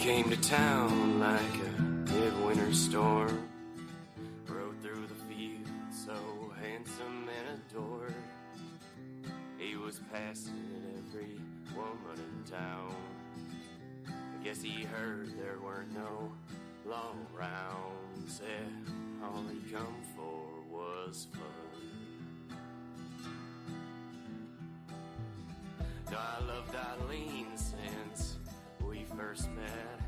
came to town like a midwinter storm, rode through the field so handsome and adored. He was passing every woman in town. I guess he heard there weren't no long rounds. Said all he come for was fun. No, I loved Eileen since we first met,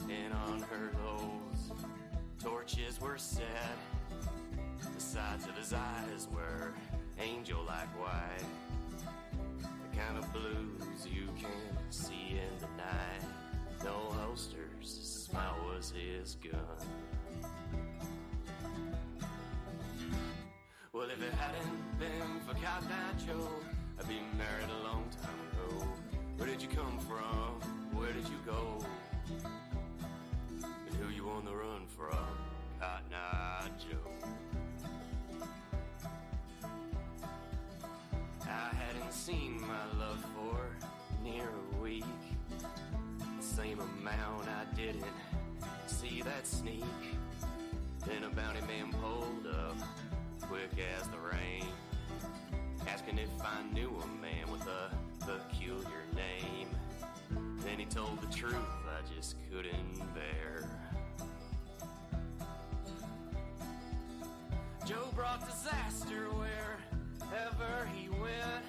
and on her those torches were set. The sides of his eyes were angel-like white, the kind of blues you can't see in the night. No holsters, his smile was his gun. Well, if it hadn't been for Cotton Eye Joe, I'd be married a long time ago. Where did you come from? Where did you go? And who you on the run from? Cotton Eye Joe. I hadn't seen my love for near a week. The same amount I didn't see that sneak. Then a bounty man pulled up, quick as the rain, asking if I knew a man with a peculiar name. Then he told the truth I just couldn't bear. Joe brought disaster wherever he went.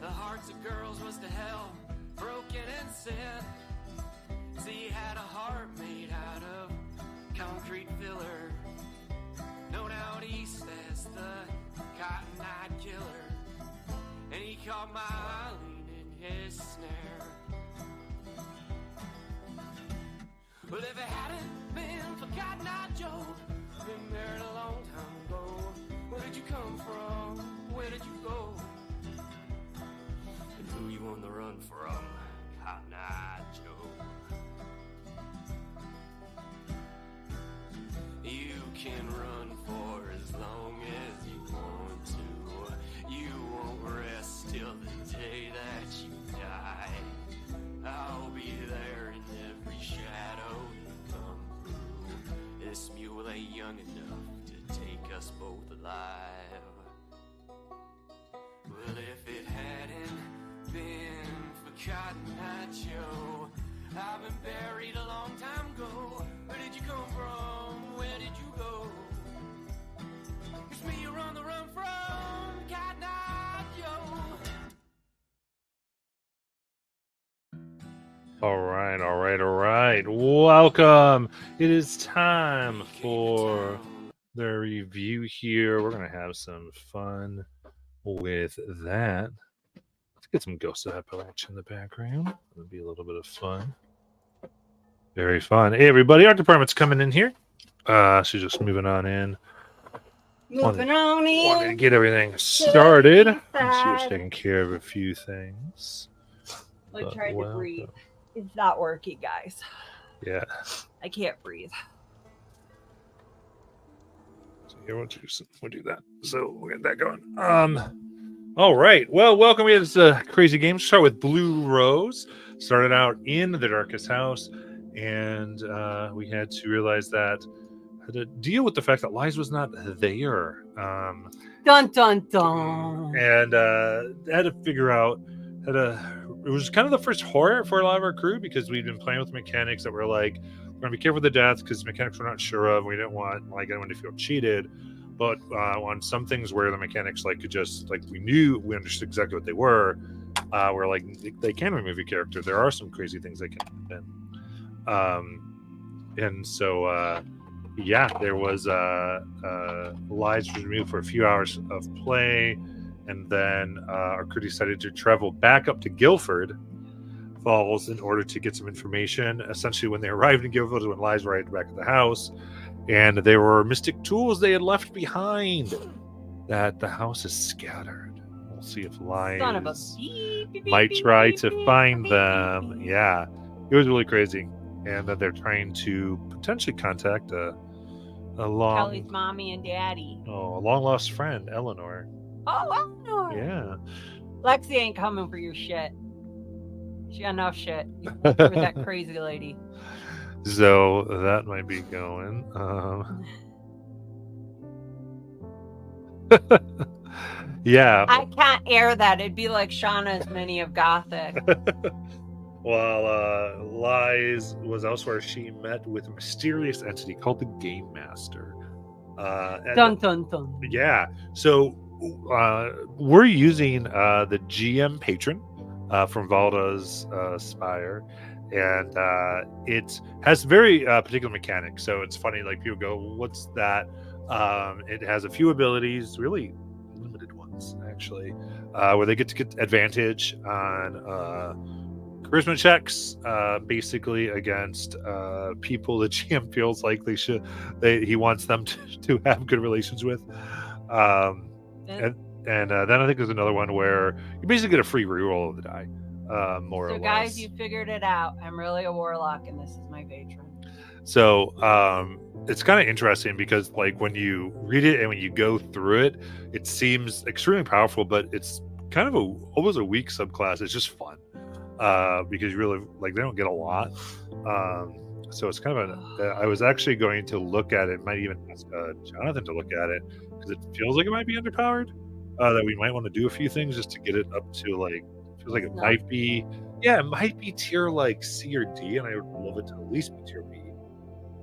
The hearts of girls was to hell, broken and sin. See, he had a heart made out of concrete filler, known out east as the Cotton-Eyed Killer. And he caught my Eileen in his snare. Well, if it hadn't been for Cotton-Eye Joe, been married a long time ago. Where did you come from? Where did you go? And who you on the run from? Cotton-Eye Joe. You can run for as long as you want to. You won't rest till the day that you die. I'll be there in every shadow you come through. This mule ain't young enough to take us both alive. Well, if it hadn't been for Cotton-Eye Joe, I've been buried a long time ago. Where did you come from? Where did you go? It's me you're on the run from, Cotton-Eye Joe. All right. Welcome. It is time for the review here. We're going to have some fun with that. Let's get some Ghost of Appalachia in the background. It'll be a little bit of fun. Very fun. Hey, everybody. Art department's coming in here. She's just moving on in. Moving on Wanted to in. get everything started. She was taking care of a few things. I But tried to welcome. breathe. It's not working, guys. Yeah. I can't breathe. So here, we'll do that. So we'll get that going. All right. Well, welcome. We had this crazy game. Start with Blue Rose. Started out in the darkest house, and we had to realize that had to deal with the fact that Liza was not there. Dun dun dun. And had to figure out it was kind of the first horror for a lot of our crew because we'd been playing with mechanics that were like, we're gonna be careful with the deaths because mechanics we're not sure of. We didn't want like anyone to feel cheated, but on some things where the mechanics like could just like we understood exactly what they were. We're like they can remove a character. There are some crazy things they can happen. And so yeah, there was lives was removed for a few hours of play. And then our crew decided to travel back up to Guilford Falls in order to get some information. Essentially, when they arrived in Guilford, when Lies were right back at the house, and there were mystic tools they had left behind. That the house is scattered. We'll see if Lies Son of a beep, beep, might beep, try beep, to beep, find beep, them. beep, beep. Yeah, it was really crazy, and that they're trying to potentially contact a Kelly's mommy and daddy. a long lost friend, Eleanor. Oh, Eleanor. Yeah. Lexi ain't coming for your shit. Yeah, no shit. With that crazy lady. So that might be going. Yeah. I can't air that. It'd be like Shauna's mini of Gothic. While Lies was elsewhere, she met with a mysterious entity called the Game Master. Dun dun dun. Yeah. So we're using the GM patron from Valda's Spire, and it has very particular mechanics. So it's funny, like people go, "What's that?" It has a few abilities, really limited ones actually, where they get to get advantage on charisma checks, basically against people the GM feels like he wants them to have good relations with. And then I think there's another one where you basically get a free reroll of the die, more or less. So guys, you figured it out. I'm really a warlock, and this is my patron. So it's kind of interesting because, like, when you read it and when you go through it, it seems extremely powerful, but it's kind of almost a weak subclass. It's just fun because you really they don't get a lot. So it's kind of I was actually going to look at it. Might even ask Jonathan to look at it because it feels like it might be underpowered. That we might want to do a few things just to get it up to feels like it might be. Yeah, it might be tier C or D, and I would love it to at least be tier B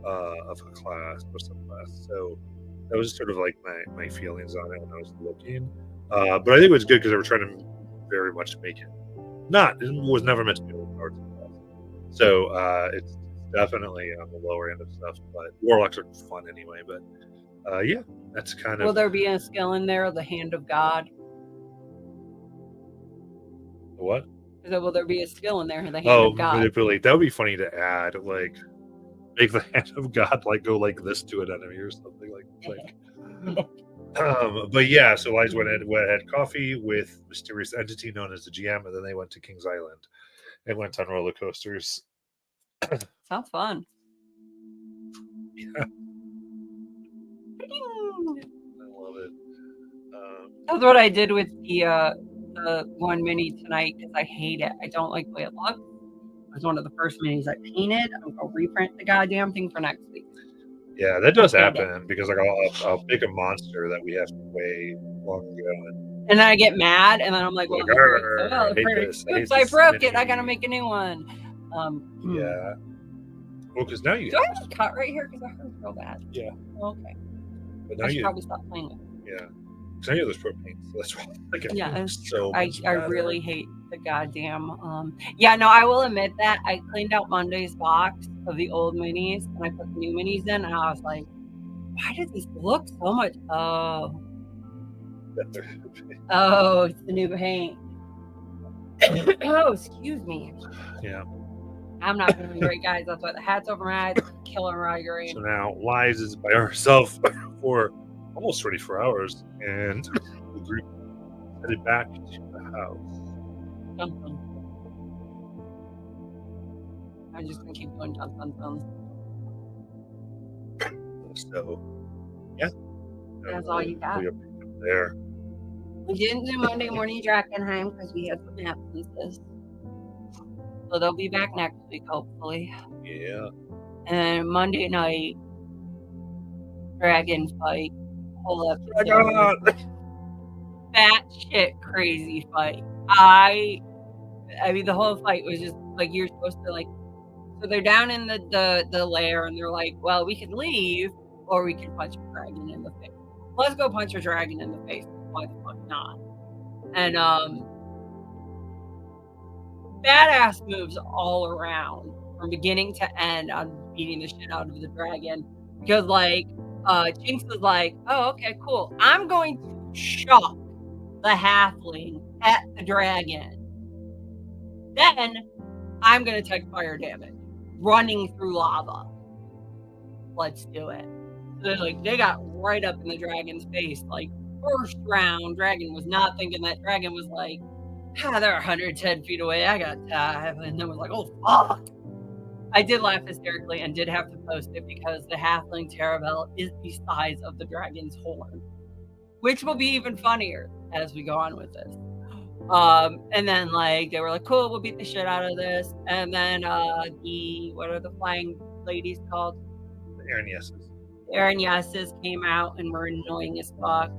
of a class or subclass. So that was sort of like my feelings on it when I was looking. But I think it was good because they were trying to very much make it. It was never meant to be overpowered. So it's definitely on the lower end of stuff, but warlocks are fun anyway. But yeah, that's kind of. Will there be a skill in there, the Hand of God? What? Will there be a skill in there, the Hand of God? Manipulate. That would be funny to add, make the Hand of God go like this to an enemy or something like. But yeah, so Liza went ahead, had coffee with mysterious entity known as the GM, and then they went to Kings Island and went on roller coasters. Sounds fun. Yeah. I love it. That's what I did with the one mini tonight because I hate it. I don't like the way it looks. It was one of the first minis I painted. I'm gonna reprint the goddamn thing for next week. Yeah, that does happen because I'll pick a monster that we have way long ago, and then I get mad, and then I'm like, "Well, I broke it. I gotta make a new one." Yeah. Well, because now you do I have a cut right here because I hurt real bad. Yeah. Okay. But now I should probably stop playing with it. Yeah. Because I know there's propane, so that's why. Yeah. So I really hate the goddamn. Yeah. No, I will admit that I cleaned out Monday's box of the old minis and I put the new minis in, and I was like, "Why does this look so much?" Oh, it's the new paint. Oh, excuse me. Yeah. I'm not feeling great, guys. That's why the hat's over my eyes. Killer Ryger. So now Liz is by herself for almost 24 hours, and the group headed back to the house. I'm just gonna keep going dun dun dun. So, yeah. That's all you got. There. We didn't do Monday morning Drakkenheim because we had some absences. So they'll be back next week, hopefully. Yeah. And Monday night, dragon fight. Whole episode. That shit crazy fight. I mean, the whole fight was just like you're supposed to So they're down in the lair, and they're like, well, we can leave, or we can punch a dragon in the face. Let's go punch a dragon in the face. Why the fuck not? And badass moves all around from beginning to end on beating the shit out of the dragon. Because Jinx was like, oh, okay, cool. I'm going to shock the halfling at the dragon. Then I'm going to take fire damage running through lava. Let's do it. So they got right up in the dragon's face. First round, dragon was not thinking that. Dragon was like, they're 110 feet away. I got time. And then was like, oh, fuck. I did laugh hysterically and did have to post it because the halfling Terabelle is the size of the dragon's horn, which will be even funnier as we go on with this. And then like they were like, cool, we'll beat the shit out of this. And then what are the flying ladies called? Aaron Yeses. Aaron Yeses came out and were annoying as fuck.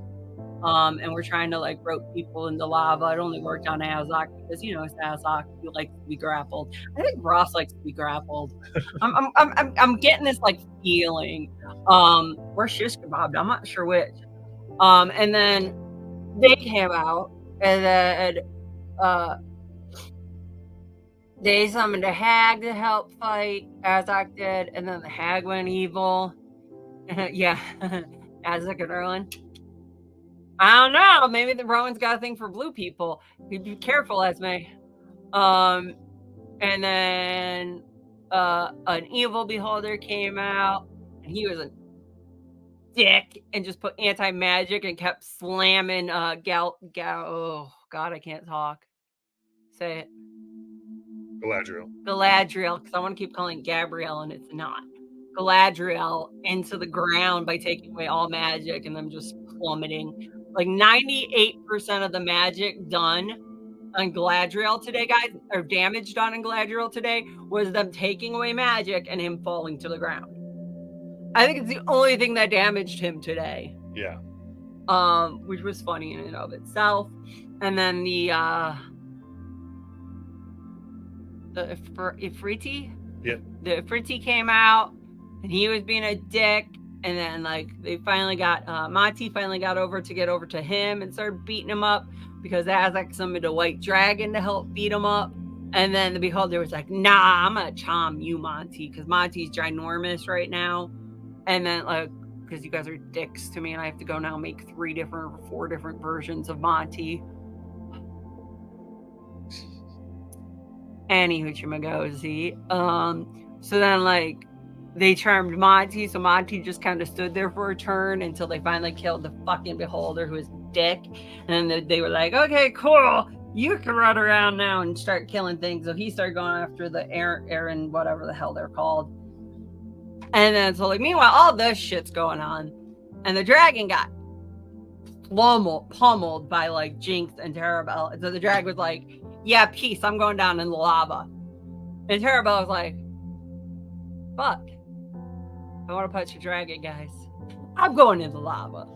And we're trying to like rope people into lava. It only worked on Azok because it's Azok who likes to be grappled. I think Ross likes to be grappled. I'm getting this like feeling. Or shish kebab. I'm not sure which. And then they came out and then they summoned a hag to help fight. Azok did, and then the hag went evil. Yeah, Azok and Erlen. I don't know. Maybe the Rowan's got a thing for blue people. Be careful, Esme. And then an evil beholder came out, and he was a dick and just put anti-magic and kept slamming oh God, I can't talk. Say it. Galadriel, because I want to keep calling it Gabrielle, and it's not. Galadriel into the ground by taking away all magic and them just plummeting. Like 98% of the magic done on Galadriel today, guys, or damage done on Galadriel today, was them taking away magic and him falling to the ground. I think it's the only thing that damaged him today. Yeah. Which was funny in and of itself. And then the Ifriti? Yep. The Ifriti came out and he was being a dick. And then like they finally got Monty finally got over to him and started beating him up because Azak summoned a white dragon to help beat him up. And then the beholder was like, nah, I'm gonna charm you, Monty, because Monty's ginormous right now. And then like because you guys are dicks to me and I have to go now make 4 different versions of Monty. Anywho, so then like they charmed Monty, so Monty just kind of stood there for a turn until they finally killed the fucking beholder who was dick. And then they were like, okay, cool, you can run around now and start killing things. So he started going after the Aaron, whatever the hell they're called. And then so like meanwhile all this shit's going on and the dragon got pummeled by like Jinx and Terabelle. And so the dragon was like, yeah, peace, I'm going down in the lava. And Terabelle was like, fuck, I want to punch a dragon, guys. I'm going in the lava.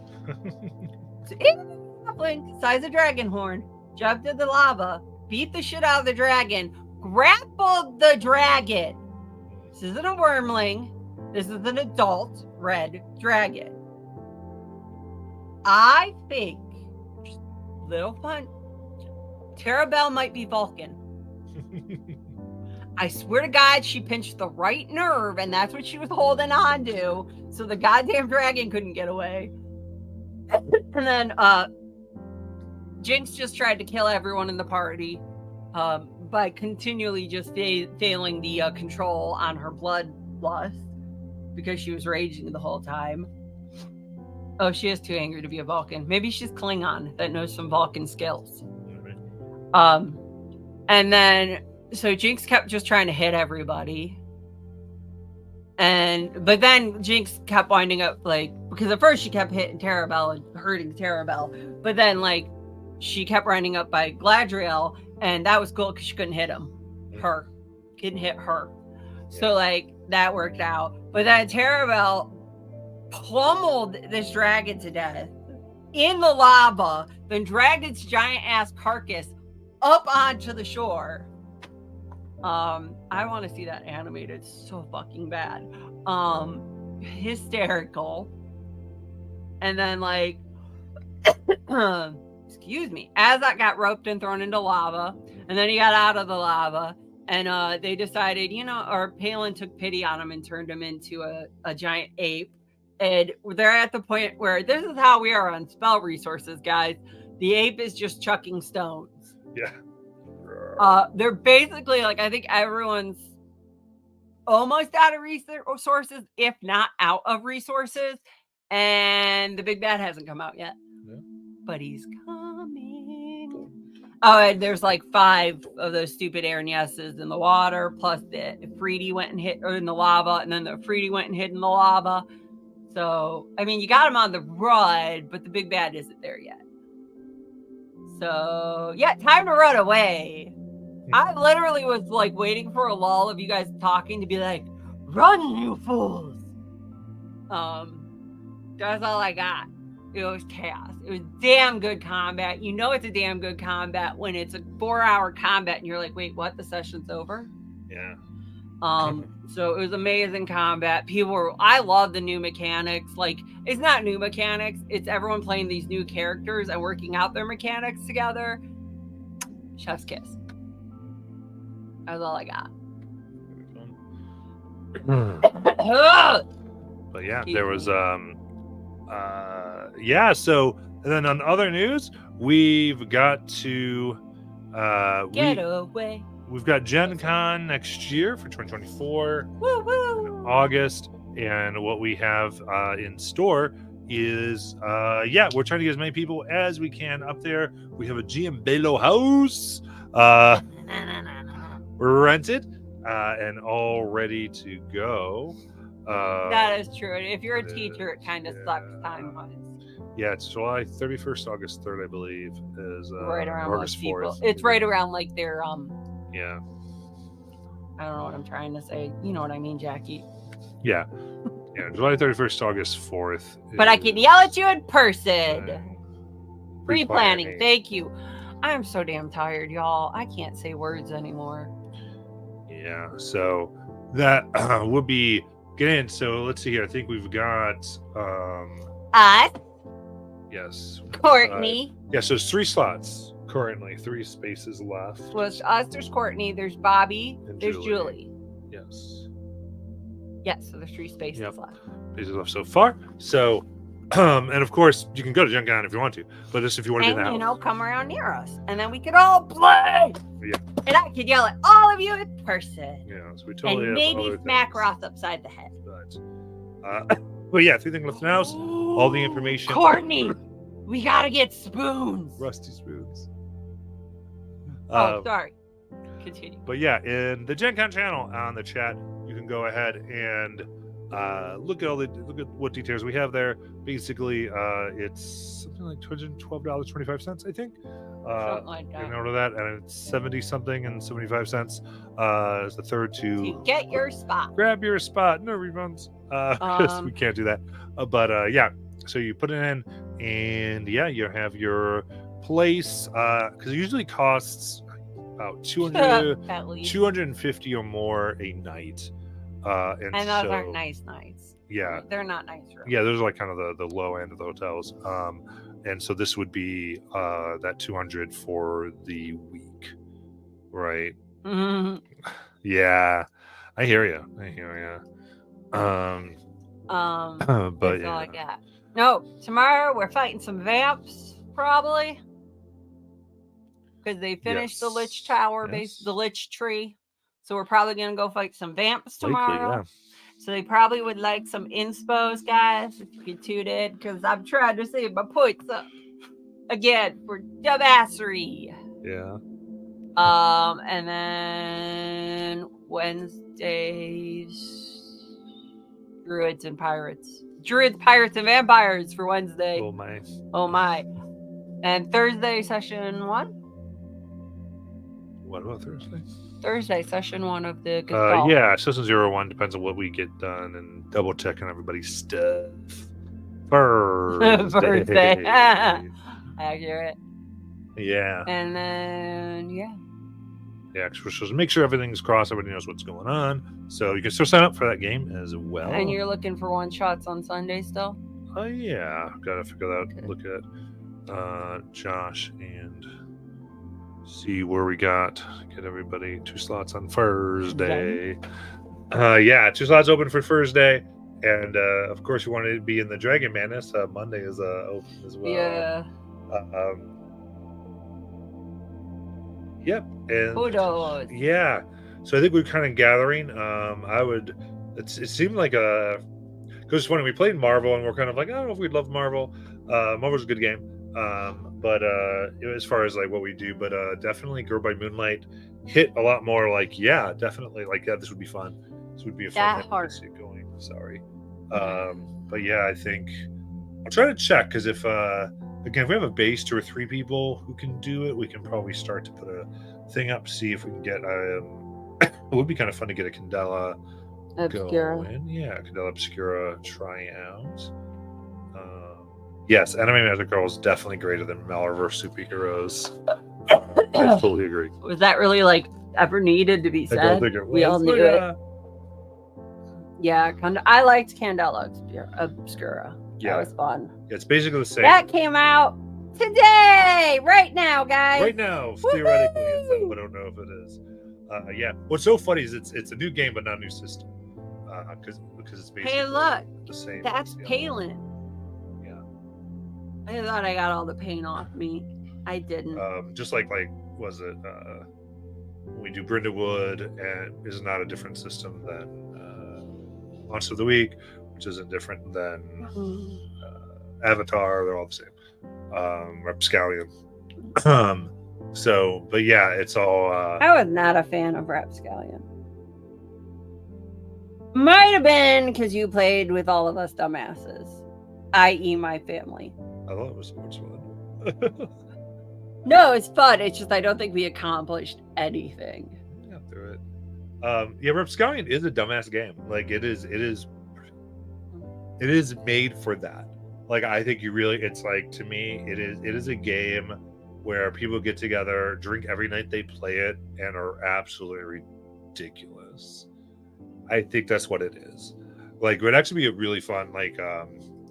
So the size of dragon horn, jumped in the lava, beat the shit out of the dragon, grappled the dragon. This isn't a wormling. This is an adult red dragon. I think, just little fun, Terabelle might be Vulcan. I swear to God, she pinched the right nerve, and that's what she was holding on to, so the goddamn dragon couldn't get away. And then Jinx just tried to kill everyone in the party by continually just failing the control on her bloodlust because she was raging the whole time. Oh, she is too angry to be a Vulcan. Maybe she's Klingon that knows some Vulcan skills. And then so Jinx kept just trying to hit everybody. But then Jinx kept winding up like, because at first she kept hitting Terabelle and hurting Terabelle, but then like she kept winding up by Galadriel, and that was cool because she couldn't hit couldn't hit her. So like that worked out. But then Terabelle pummeled this dragon to death in the lava, then dragged its giant ass carcass up onto the shore. I want to see that animated so fucking bad. Hysterical. And then like excuse me, Azak got roped and thrown into lava, and then he got out of the lava, and they decided, or Palin took pity on him and turned him into a giant ape. And they're at the point where this is how we are on spell resources, guys. The ape is just chucking stones. Yeah. They're basically like, I think everyone's almost out of resources, if not out of resources. And the big bad hasn't come out yet. Yeah. But he's coming. Oh, and there's like 5 of those stupid Aaron Yeses in the water, plus the Ifriti went and hit in the lava, and then the Ifriti went and hid in the lava. So, I mean, you got him on the run, but the big bad isn't there yet. So yeah, time to run away. I literally was like waiting for a lull of you guys talking to be like, "Run, you fools!" That's all I got. It was chaos. It was damn good combat. You know it's a damn good combat when it's a 4-hour combat and you're like, "Wait, what? The session's over?" Yeah. So it was amazing combat. I love the new mechanics. Like, it's not new mechanics, it's everyone playing these new characters and working out their mechanics together. Chef's kiss. That's all I got. But yeah, there was so and then on other news, we've got to Get away. we've got Gen Con next year for 2024 Woo in woo. August, and what we have in store is we're trying to get as many people as we can up there. We have a GM Belo house rented and all ready to go. That is true. If you're a it teacher, it is, kind of yeah. sucks time-wise. Yeah, it's July 31st, August 3rd, I believe, is Right around August most people. 4th. It's right around like their Yeah. I don't know what I'm trying to say. You know what I mean, Jackie. Yeah. Yeah, July 31st, August 4th. But I can yell at you in person. uh, Pre-planning. Thank you. I'm so damn tired, y'all. I can't say words anymore. Yeah, so that would be getting in. So let's see here. I think we've got Us, yes. Courtney. Yeah, so it's 3 slots currently, 3 spaces left. Well, it's us, there's Courtney, there's Bobby, And there's Julie. Julie. Yes. Yes, so there's 3 spaces Yep. left. Spaces left so far. So and of course you can go to Gen Con if you want to, but just if you want to be in the And, house. come around near us. And then we could all play. Yeah. And I could yell at all of you in person. Yeah, so we totally And have maybe other smack things. Roth upside the head. But yeah, 3 things left in the house. All the information. Courtney, we gotta get spoons. Rusty spoons. Oh, sorry. Continue. But yeah, in the Gen Con channel on the chat, you can go ahead and look at what details we have there. Basically, it's something like $212.25, I think. Something like You that. know that, and it's 70 something and 75 cents. Is the third To to get your spot. grab your spot, no refunds. 'Cause we can't do that. But yeah, so you put it in, and yeah, you have your place. Because it usually costs about 200, At least. 250 or more a night. And And those so, aren't nice nights. Yeah, They're not nice rooms. yeah, those are like kind of the low end of the hotels. And so this would be that 200 for the week, right? Mhm. Yeah, I hear you. That's But all yeah, I got. No, tomorrow we're fighting some vamps, probably. Because they finished the Lich Tower, Yes. the Lich Tree. So we're probably going to go fight some vamps tomorrow. likely, So they probably would like some inspos, guys, if you could tune in. Because I'm trying to save my points up. Again, for dumbassery. yeah. And then Wednesdays, Druids, Pirates, and Vampires for Wednesday. Oh my. Oh my. And Thursday, session 1? What about Thursday? Thursday, session 1 of the Gestalt. Yeah, session 01 depends on what we get done and double checking everybody's stuff. Thursday. Accurate. Yeah. And then, yeah. Yeah, we're supposed to make sure everything's crossed, everybody knows what's going on. So you can still sign up for that game as well. And you're looking for one shots on Sunday still? Oh yeah, gotta figure that out. Okay. Look at Josh and see where we got. Get everybody 2 slots on Thursday. Yeah, 2 slots open for Thursday, and of course you wanted to be in the Dragon Madness. Monday is open as well. Yeah. Yep. And Kudos. yeah, so I think we're kind of gathering. It seemed like because when we played Marvel and we're kind of like, I don't know if we'd love Marvel. Marvel's a good game. But as far as like what we do, but definitely Girl by Moonlight hit a lot more like, yeah, definitely like, yeah, this would be fun. This would be a fun That one to hard. get going. Sorry. But yeah, I think I'll try to check because if again, if we have a base 2 or 3 people who can do it, we can probably start to put a thing up, see if we can get it would be kind of fun to get a Candela Obscura. going. Yeah, Candela Obscura tryout. Yes, Anime Magic Girl is definitely greater than Malverse Superheroes. I totally agree. Was that really like ever needed to be I don't said? think it was. We all knew but, it. Yeah, I liked Candela Obscura. Yeah. That was fun. It's basically the same. That came out today, right now, guys. Right now, theoretically, it's out, but I don't know if it is. Yeah. What's so funny is it's a new game, but not a new system. Because it's basically Hey, look, the same. that's as the other. Palin. Yeah. I thought I got all the paint off me. I didn't. Just like was it when we do Brenda Wood, and is not a different system than Monster of the Week, which isn't different than Avatar. They're all the same. Rapscallion. So, but yeah, it's all. I was not a fan of Rapscallion. Might have been because you played with all of us dumbasses, i.e., my family. I thought it was so much fun. No, it's fun. It's just I don't think we accomplished anything. Yeah, through it. Yeah, Rapscallion is a dumbass game. Like it is made for that. Like I think it's like, to me, it is a game where people get together, drink every night they play it, and are absolutely ridiculous. I think that's what it is. Like it would actually be a really fun, like I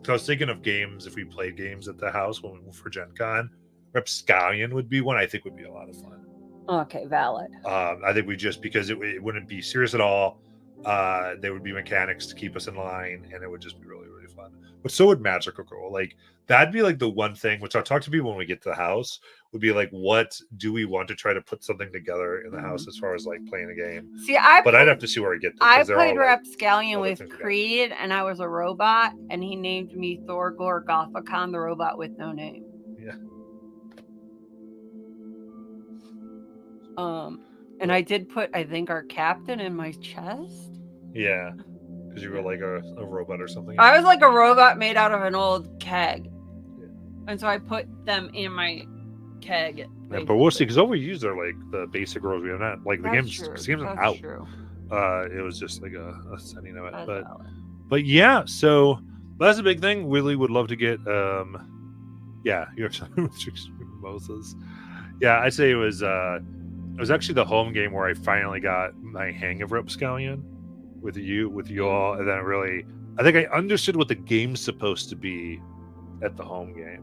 was thinking of games, if we played games at the house for Gen Con, Rapscallion would be one I think would be a lot of fun. Okay, valid. I think because it wouldn't be serious at all. There would be mechanics to keep us in line, and it would just be really, really fun. But so would Magical Girl. Like that'd be like the one thing which I'll talk to people when we get to the house, would be like, what do we want to try to put something together in the house as far as like playing a game? See, I'd have to see where I get. I played Rapscallion other with things we got. Creed, and I was a robot, and he named me Thorgor Gothicon, the robot with no name. Yeah. And I did put, I think, our captain in my chest. Yeah, because you were like a robot or something. I was like a robot made out of an old keg. And so I put them in my keg. Yeah, but we'll see, because all we use are like the basic rules. We have not like the game's not out. True. It was just like a setting of it. That's But valid. But yeah, so that's a big thing. Really would love to get you're excited with mimosas. Yeah, I'd say it was actually the home game where I finally got my hang of Rapscallion with you all, and then I think I understood what the game's supposed to be at the home game.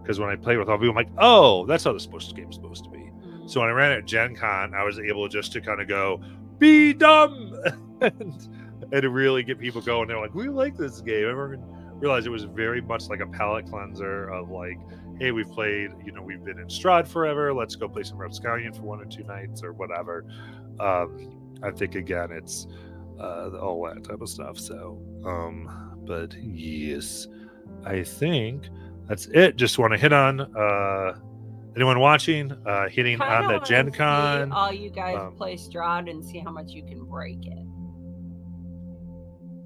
Because when I played with all of you, I'm like, oh, that's how the game's supposed to be. So when I ran at Gen Con, I was able just to kind of go, be dumb, and to really get people going. They're like, we like this game. Everyone realized it was very much like a palate cleanser of like, hey, we've played, we've been in Strahd forever. Let's go play some Rapscallion for 1 or 2 nights or whatever. I think, again, it's all that type of stuff. So, but yes, I think that's it. Just want to hit on anyone watching, hitting on the Gen Con. All you guys play Strahd and see how much you can break it.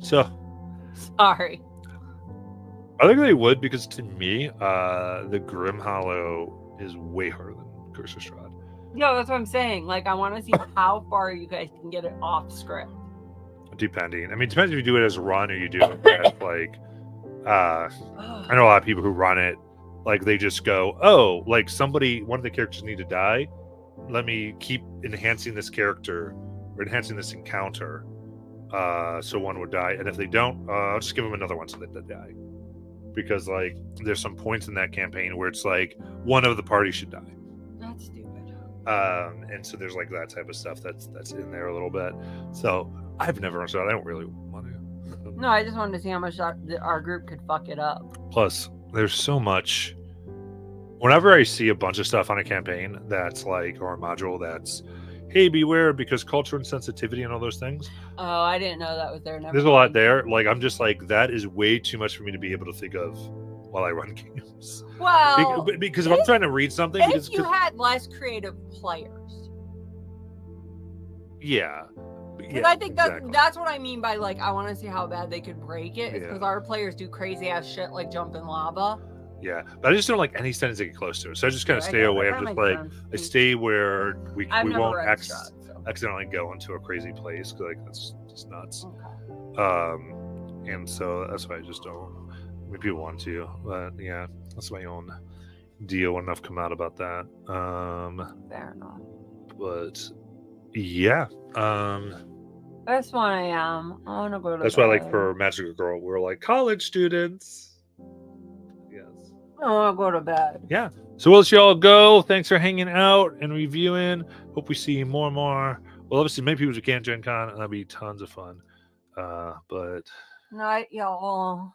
So, sorry. I think they would, because to me, the Grim Hollow is way harder than Curse of Strahd. No, that's what I'm saying. Like, I want to see how far you guys can get it off script. Depending. I mean, it depends if you do it as a run or you do it as like. I know a lot of people who run it, like they just go, oh, like one of the characters need to die. Let me keep enhancing this character or enhancing this encounter, so one would die, and if they don't, I'll just give them another one so that they die. Because like there's some points in that campaign where it's like one of the party should die. That's stupid. And so there's like that type of stuff that's in there a little bit. So I've never run Strahd. I don't really want to. No, I just wanted to see how much our group could fuck it up. Plus, there's so much. Whenever I see a bunch of stuff on a campaign that's like, or a module that's, hey, beware because culture and sensitivity and all those things. Oh, I didn't know that was there. There's a lot there. Like, I'm just like, that is way too much for me to be able to think of while I run games. Well, because if I'm trying to read something, if you had less creative players. Yeah. Because I think that's what I mean by like, I want to see how bad they could break it. It's because our players do crazy ass shit like jump in lava. Yeah, but I just don't like any settings that get close to it. So I just kind of I stay get it. away. That I'm just makes like, sense. I stay where we I've never won't read Strahd, so. accidentally go into a crazy place. 'Cause, like that's just nuts. Okay. And so that's why I just don't. I mean, people want to, but yeah, that's my own deal. Enough come out about that. Fair enough. But yeah, That's 1 a.m. I want to go to that's why, like, bed. for Magical Girl, we're like college students. Yes. I want to go to bed. Yeah. So we'll let you all go. Thanks for hanging out and reviewing. Hope we see you more and more. Well, obviously, many people who can't Gen Con, and that'll be tons of fun. But Night, y'all.